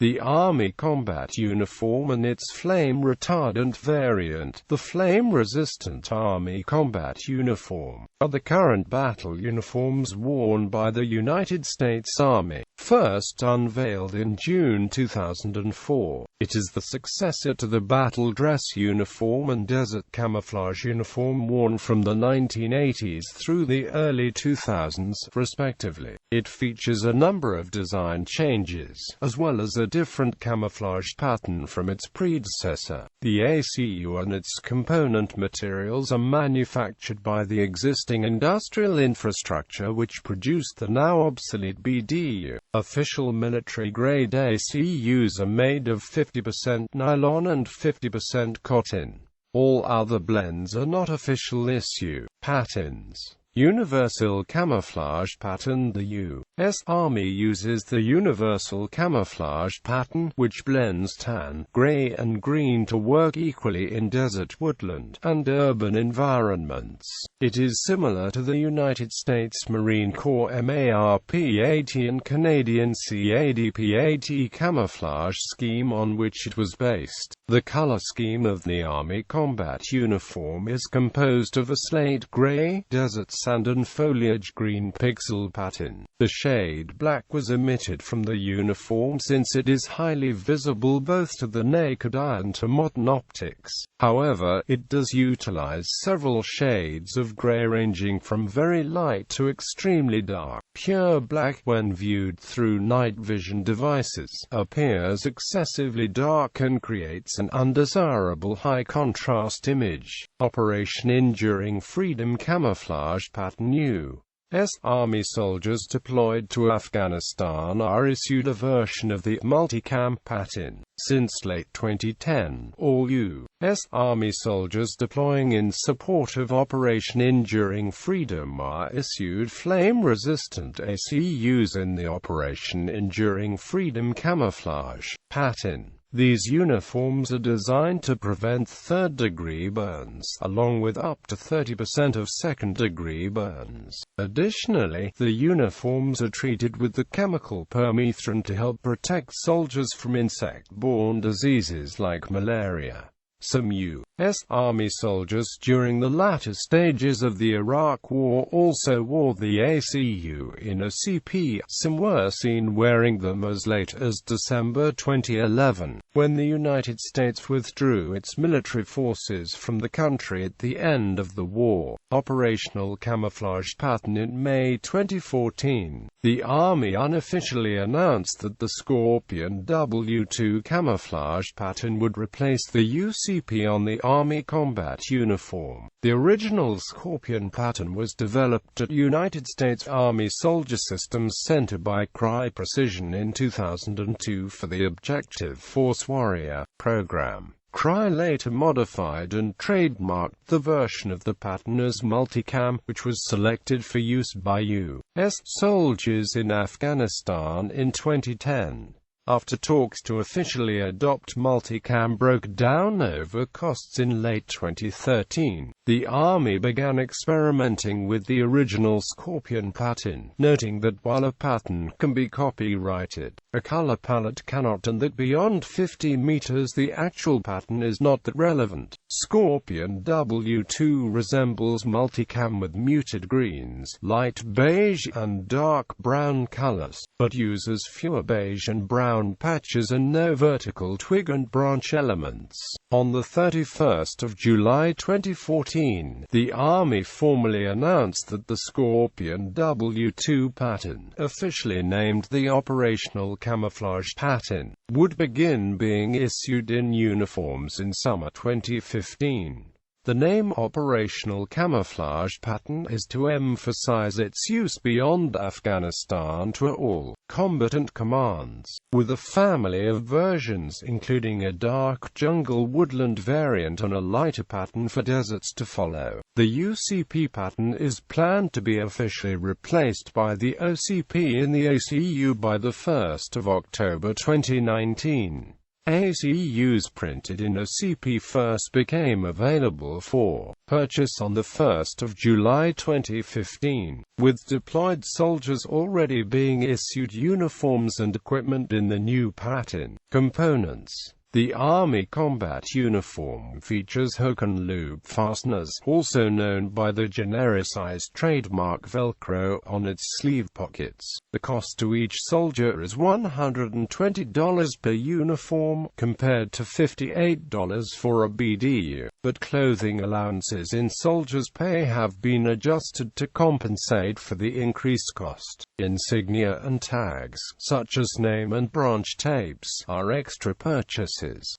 the Army combat uniform and its flame-retardant variant, the flame-resistant Army combat uniform, are the current battle uniforms worn by the United States Army. First unveiled in June 2004, it is the successor to the battle dress uniform and desert camouflage uniform worn from the 1980s through the early 2000s, respectively. It features a number of design changes, as well as a different camouflage pattern from its predecessor. The ACU and its component materials are manufactured by the existing industrial infrastructure which produced the now-obsolete BDU. Official military-grade ACUs are made of 50% nylon and 50% cotton. All other blends are not official issue. Patterns. Universal Camouflage Pattern. The U.S. Army uses the Universal Camouflage Pattern, which blends tan, gray and green to work equally in desert, woodland, and urban environments. It is similar to the United States Marine Corps MARP-80 and Canadian CADP-80 camouflage scheme on which it was based. The color scheme of the Army combat uniform is composed of a slate gray, desert sand and foliage green pixel pattern. The shade black was omitted from the uniform since it is highly visible both to the naked eye and to modern optics. However, it does utilize several shades of gray ranging from very light to extremely dark. Pure black, when viewed through night vision devices, appears excessively dark and creates an undesirable high-contrast image. Operation Enduring Freedom Camouflage Pattern. U.S. Army soldiers deployed to Afghanistan are issued a version of the multicam pattern. Since late 2010, all U.S. Army soldiers deploying in support of Operation Enduring Freedom are issued flame-resistant ACUs in the Operation Enduring Freedom camouflage pattern. These uniforms are designed to prevent third-degree burns, along with up to 30% of second-degree burns. Additionally, the uniforms are treated with the chemical permethrin to help protect soldiers from insect-borne diseases like malaria. Some U.S. Army soldiers during the latter stages of the Iraq War also wore the ACU in Acp. Some were seen wearing them as late as December 2011, when the United States withdrew its military forces from the country at the end of the war. Operational Camouflage Pattern. In May 2014, the Army unofficially announced that the Scorpion W2 camouflage pattern would replace the UCP on the Army combat uniform. The original Scorpion pattern was developed at United States Army Soldier Systems Center by Cry Precision in 2002 for the Objective Force Warrior program. Cry later modified and trademarked the version of the pattern as Multicam, which was selected for use by U.S. soldiers in Afghanistan in 2010. After talks to officially adopt Multicam broke down over costs in late 2013, the Army began experimenting with the original Scorpion pattern, noting that while a pattern can be copyrighted, a color palette cannot, and that beyond 50 meters the actual pattern is not that relevant. Scorpion W2 resembles Multicam with muted greens, light beige, and dark brown colors, but uses fewer beige and brown patches and no vertical twig and branch elements. On the 31st of July 2014, the Army formally announced that the Scorpion W2 pattern, officially named the Operational Camouflage Pattern, would begin being issued in uniforms in summer 2015. The name Operational Camouflage Pattern is to emphasize its use beyond Afghanistan to all combatant commands, with a family of versions including a dark jungle woodland variant and a lighter pattern for deserts to follow. The UCP pattern is planned to be officially replaced by the OCP in the ACU by the 1st of October 2019. ACUs printed in Acp first became available for purchase on 1 July 2015, with deployed soldiers already being issued uniforms and equipment in the new pattern. Components. The Army combat uniform features hook and loop fasteners, also known by the genericized trademark Velcro, on its sleeve pockets. The cost to each soldier is $120 per uniform, compared to $58 for a BDU, but clothing allowances in soldiers' pay have been adjusted to compensate for the increased cost. Insignia and tags, such as name and branch tapes, are extra purchases.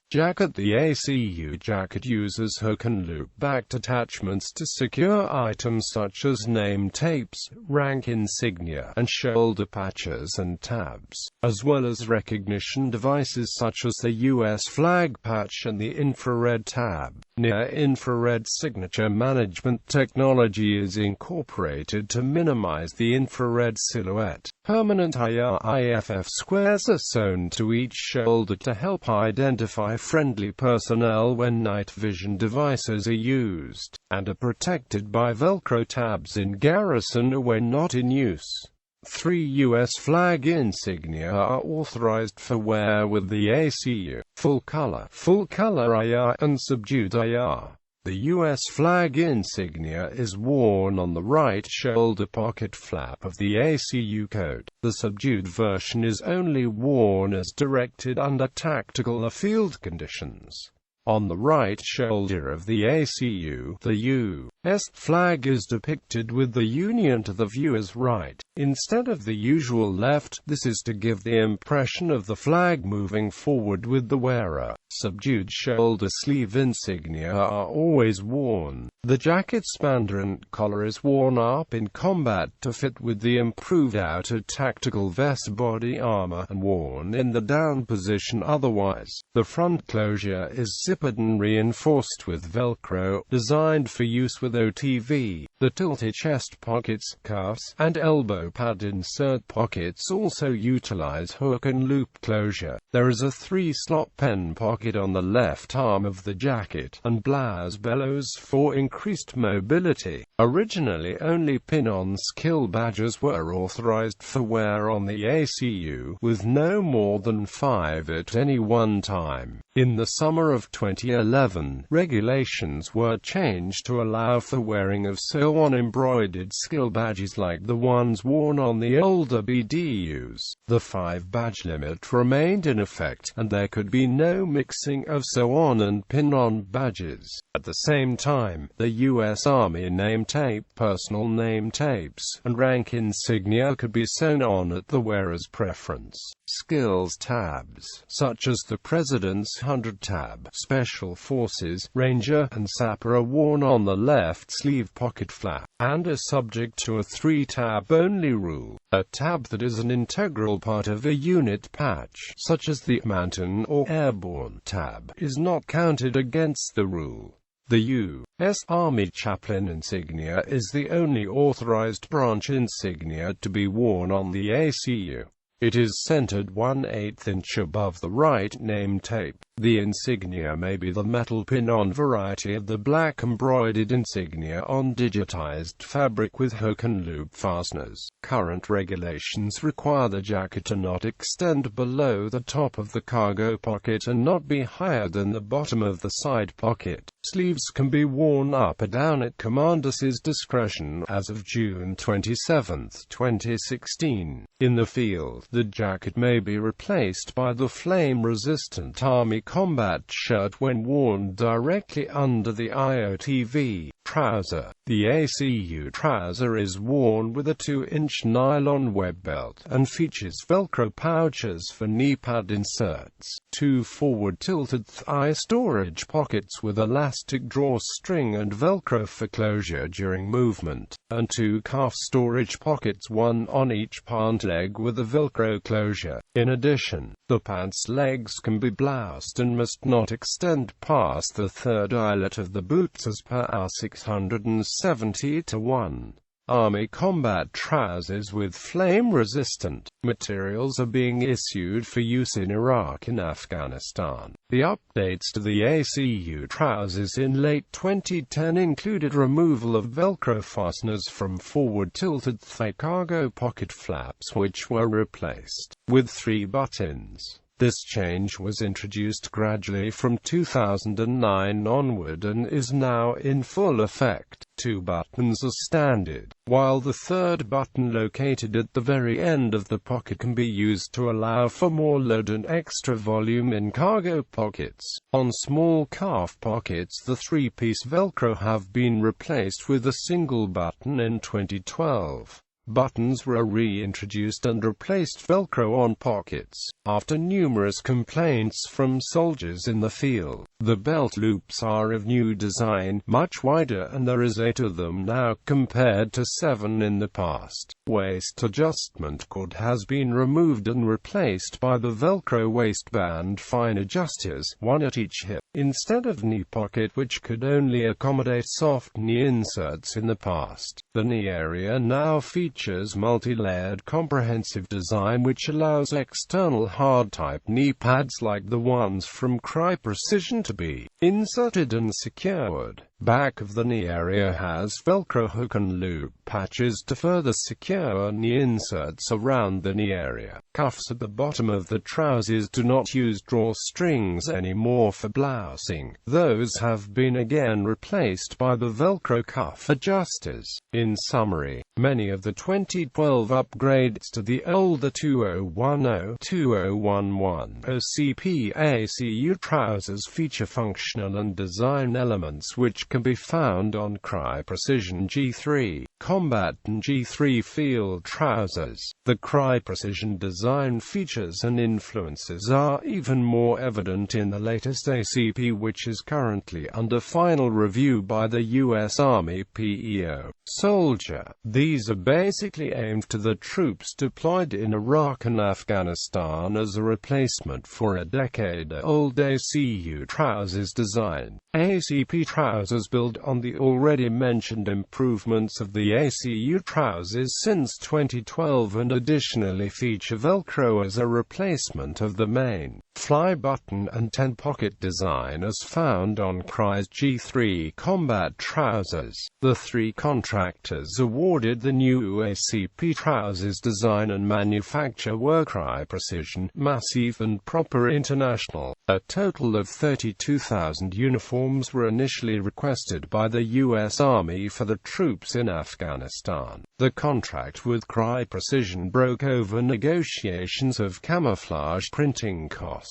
Jacket. The ACU jacket uses hook and loop-backed attachments to secure items such as name tapes, rank insignia, and shoulder patches and tabs, as well as recognition devices such as the U.S. flag patch and the infrared tab. Near-infrared signature management technology is incorporated to minimize the infrared silhouette. Permanent IR/IFF squares are sewn to each shoulder to help identify friendly personnel when night vision devices are used, and are protected by Velcro tabs in garrison or when not in use. 3 U.S. flag insignia are authorized for wear with the ACU: full color IR, and subdued IR. The U.S. flag insignia is worn on the right shoulder pocket flap of the ACU code. The subdued version is only worn as directed under tactical or field conditions. On the right shoulder of the ACU, the U.S. flag is depicted with the Union to the viewer's right, instead of the usual left. This is to give the impression of the flag moving forward with the wearer. Subdued shoulder sleeve insignia are always worn. The jacket's Mandarin collar is worn up in combat to fit with the improved outer tactical vest body armor, and worn in the down position otherwise. The front closure is zippered and reinforced with Velcro, designed for use with OTV. The tilted chest pockets, cuffs, and elbow pad insert pockets also utilize hook and loop closure. There is a 3-slot pen pocket on the left arm of the jacket, and blouse bellows for increased mobility. Originally, only pin-on skill badges were authorized for wear on the ACU, with no more than 5 at any one time. In the summer of 2011, regulations were changed to allow for wearing of sew-on embroidered skill badges like the ones worn on the older BDUs. The 5-badge limit remained in effect, and there could be no mixing of sew-on and pin-on badges. At the same time, the U.S. Army name tape, personal name tapes, and rank insignia could be sewn on at the wearer's preference. Skills tabs, such as the President's 100 tab, Special Forces, Ranger, and Sapper, are worn on the left sleeve pocket flap, and are subject to a 3-tab only rule. A tab that is an integral part of a unit patch, such as the Mountain or Airborne tab, is not counted against the rule. The U.S. Army Chaplain insignia is the only authorized branch insignia to be worn on the ACU. It is centered 1/8 inch above the right name tape. The insignia may be the metal pin-on variety of the black embroidered insignia on digitized fabric with hook and loop fasteners. Current regulations require the jacket to not extend below the top of the cargo pocket and not be higher than the bottom of the side pocket. Sleeves can be worn up or down at commander's discretion as of June 27, 2016. In the field, the jacket may be replaced by the flame-resistant Army combat shirt when worn directly under the IOTV trouser. The ACU trouser is worn with a 2-inch nylon web belt, and features Velcro pouches for knee pad inserts, 2 forward-tilted thigh storage pockets with elastic drawstring and Velcro for closure during movement, and 2 calf storage pockets, 1 on each pant leg with a Velcro closure. In addition, the pants legs can be bloused and must not extend past the 3rd eyelet of the boots as per our 670-1. Army combat trousers with flame-resistant materials are being issued for use in Iraq and Afghanistan. The updates to the ACU trousers in late 2010 included removal of Velcro fasteners from forward-tilted thigh cargo pocket flaps, which were replaced with 3 buttons. This change was introduced gradually from 2009 onward and is now in full effect. 2 buttons are standard, while the third button located at the very end of the pocket can be used to allow for more load and extra volume in cargo pockets. On small calf pockets, the 3-piece Velcro have been replaced with a single button in 2012. Buttons were reintroduced and replaced Velcro on pockets. After numerous complaints from soldiers in the field, the belt loops are of new design, much wider, and there is 8 of them now, compared to 7 in the past. Waist adjustment cord has been removed and replaced by the Velcro waistband fine adjusters, 1 at each hip, instead of knee pocket, which could only accommodate soft knee inserts in the past. The knee area now features multi-layered comprehensive design which allows external hard-type knee pads like the ones from Cry Precision to be inserted and secured. Back of the knee area has Velcro hook and loop patches to further secure knee inserts around the knee area. Cuffs at the bottom of the trousers do not use drawstrings anymore for blousing. Those have been again replaced by the Velcro cuff adjusters. In summary, many of the 2012 upgrades to the older 2010-2011 Acp ACU trousers feature functional and design elements which can be found on Cry Precision G3 Combat and G3 Field trousers. The Cry Precision design features and influences are even more evident in the latest ACP, which is currently under final review by the U.S. Army PEO Soldier. These are basically aimed to the troops deployed in Iraq and Afghanistan as a replacement for a decade-old ACU trousers design. ACP trousers build on the already mentioned improvements of the ACU trousers since 2012 and additionally feature Velcro as a replacement of the main fly button and 10-pocket design as found on Cry's G3 combat trousers. The 3 contractors awarded the new ACP trousers design and manufacture were Cry Precision, Massive and Proper International. A total of 32,000 uniforms were initially requested by the U.S. Army for the troops in Afghanistan. The contract with Cry Precision broke over negotiations of camouflage printing costs.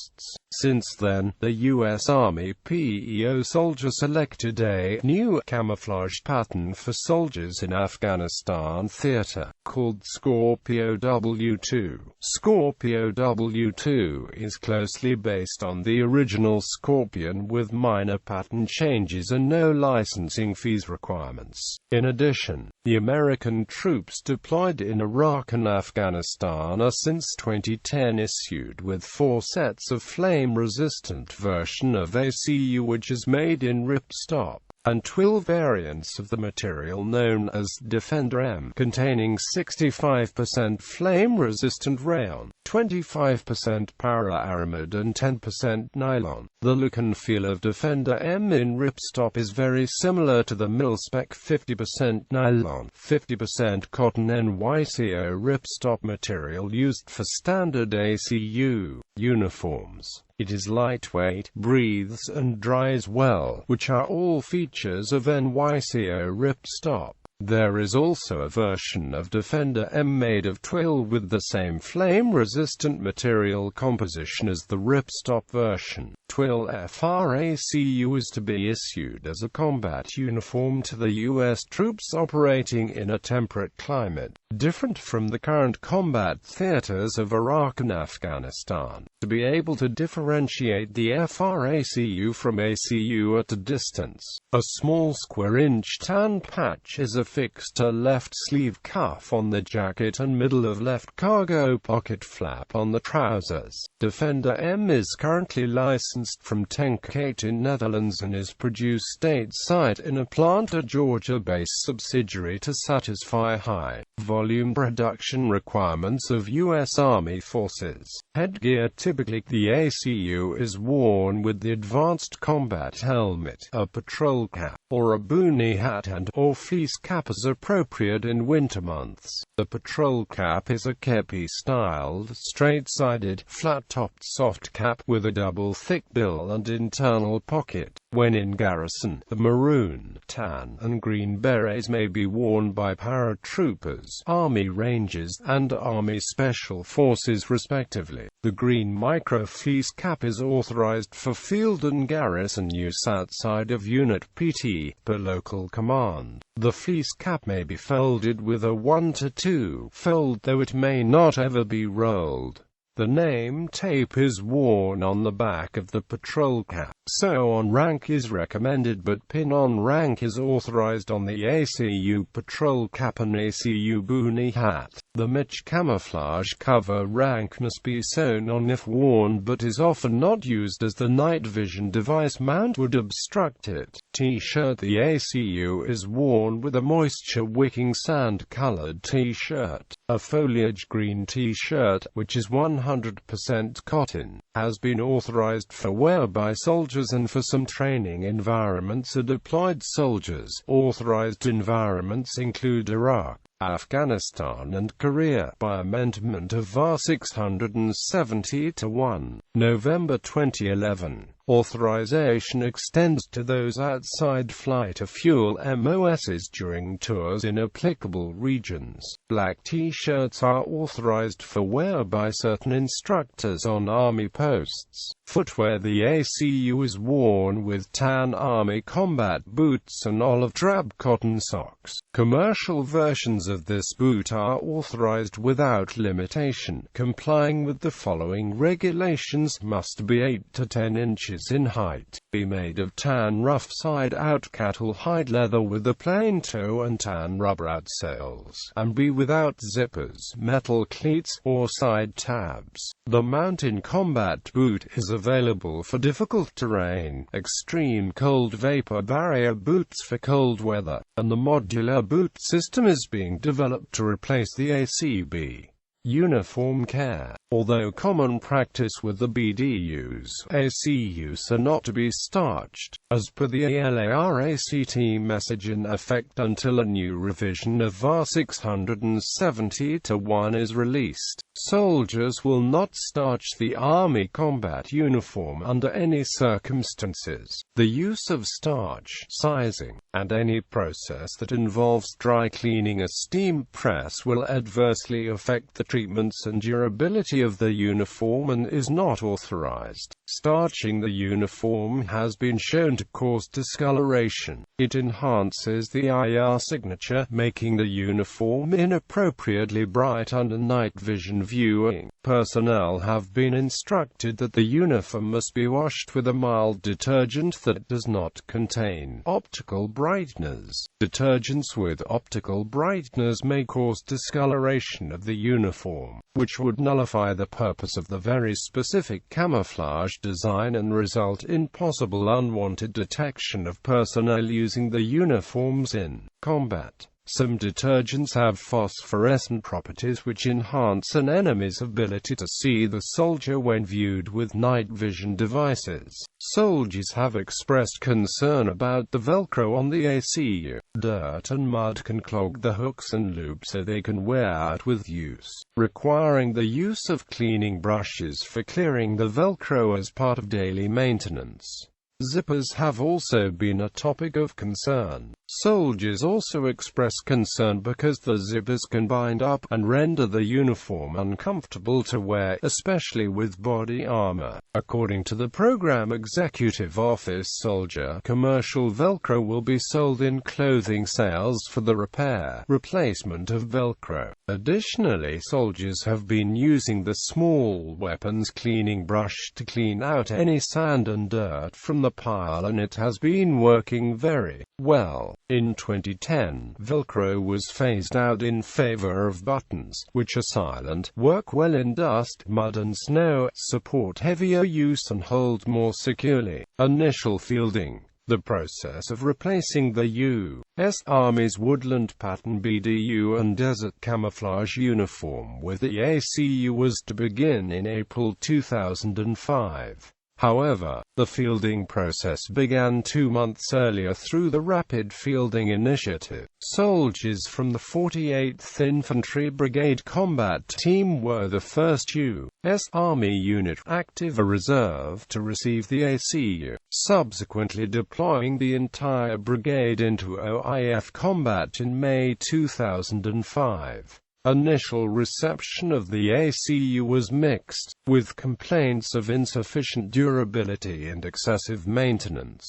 Since then, the U.S. Army PEO Soldier selected a new camouflage pattern for soldiers in Afghanistan theater, called Scorpio W2. Scorpio W2 is closely based on the original Scorpion with minor pattern changes and no licensing fees requirements. In addition, the American troops deployed in Iraq and Afghanistan are since 2010 issued with 4 sets of flame-resistant version of ACU which is made in ripstop, and 12 variants of the material known as Defender M, containing 65% flame-resistant rayon, 25% para-aramid and 10% nylon. The look and feel of Defender M in ripstop is very similar to the mil-spec 50% nylon, 50% cotton NYCO ripstop material used for standard ACU uniforms. It is lightweight, breathes and dries well, which are all features of NYCO ripstop. There is also a version of Defender M made of twill with the same flame-resistant material composition as the ripstop version. Twill FRACU is to be issued as a combat uniform to the U.S. troops operating in a temperate climate, different from the current combat theaters of Iraq and Afghanistan. To be able to differentiate the FRACU from ACU at a distance, a small square-inch tan patch is affixed to left sleeve cuff on the jacket and middle of left cargo pocket flap on the trousers. Defender M is currently licensed licensed from Tenkate in Netherlands and is produced stateside in Atlanta, Georgia-based subsidiary to satisfy high-volume production requirements of U.S. Army forces. Headgear: typically, the ACU is worn with the Advanced Combat Helmet, a patrol cap, or a boonie hat and/or fleece cap as appropriate in winter months. The patrol cap is a kepi-styled, straight-sided, flat-topped soft cap with a double thick bill and internal pocket. When in garrison, the maroon, tan, and green berets may be worn by paratroopers, Army Rangers, and Army Special Forces respectively. The green micro-fleece cap is authorized for field and garrison use outside of unit PT, per local command. The fleece cap may be folded with a 1 to 2 fold, though it may not ever be rolled. The name tape is worn on the back of the patrol cap. Sew-on rank is recommended, but pin-on rank is authorized on the ACU patrol cap and ACU boonie hat. The MIC camouflage cover rank must be sewn on if worn, but is often not used as the night vision device mount would obstruct it. T-shirt: the ACU is worn with a moisture-wicking sand-colored T-shirt. A foliage green T-shirt, which is 100% cotton, has been authorized for wear by soldiers and for some training environments are deployed soldiers. Authorized environments include Iraq, Afghanistan and Korea, by amendment of VAR 670-1, November 2011. Authorization extends to those outside flight of fuel MOSs during tours in applicable regions. Black T-shirts are authorized for wear by certain instructors on Army posts. Footwear: the ACU is worn with tan Army combat boots and olive drab cotton socks. Commercial versions of this boot are authorized without limitation, complying with the following regulations: must be 8 to 10 inches in height, be made of tan rough side-out cattle hide leather with a plain toe and tan rubber outsoles, and be without zippers, metal cleats, or side tabs. The mountain combat boot is available for difficult terrain, extreme cold vapor barrier boots for cold weather, and the modular boot system is being developed to replace the ACB. Uniform care: although common practice with the BDUs, ACUs are not to be starched, as per the ALARACT message in effect until a new revision of VAR 670-1 is released. Soldiers will not starch the Army combat uniform under any circumstances. The use of starch, sizing, and any process that involves dry cleaning a steam press will adversely affect the treatments and durability of the uniform and is not authorized. Starching the uniform has been shown to cause discoloration. It enhances the IR signature, making the uniform inappropriately bright under night vision viewing. Personnel have been instructed that the uniform must be washed with a mild detergent that does not contain optical brighteners. Detergents with optical brighteners may cause discoloration of the uniform, which would nullify the purpose of the very specific camouflage design and result in possible unwanted detection of personnel using the uniforms in combat. Some detergents have phosphorescent properties which enhance an enemy's ability to see the soldier when viewed with night vision devices. Soldiers have expressed concern about the Velcro on the ACU. Dirt and mud can clog the hooks and loops so they can wear out with use, requiring the use of cleaning brushes for clearing the Velcro as part of daily maintenance. Zippers have also been a topic of concern. Soldiers also express concern because the zippers can bind up and render the uniform uncomfortable to wear, especially with body armor. According to the Program Executive Office Soldier, commercial Velcro will be sold in clothing sales for the replacement of Velcro. Additionally, soldiers have been using the small weapons cleaning brush to clean out any sand and dirt from the the pile, and it has been working very well. In 2010, Velcro was phased out in favor of buttons, which are silent, work well in dust, mud and snow, support heavier use and hold more securely. Initial fielding. The process of replacing the U.S. Army's Woodland Pattern BDU and Desert Camouflage uniform with the ACU was to begin in April 2005. However, the fielding process began 2 months earlier through the Rapid Fielding Initiative. Soldiers from the 48th Infantry Brigade Combat Team were the first U.S. Army unit, active reserve, to receive the ACU, subsequently deploying the entire brigade into OIF combat in May 2005. Initial reception of the ACU was mixed, with complaints of insufficient durability and excessive maintenance.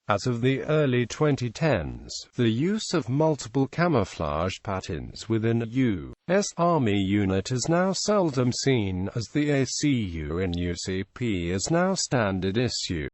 As of the early 2010s, the use of multiple camouflage patterns within a U.S. Army unit is now seldom seen, as the ACU in UCP is now standard issue.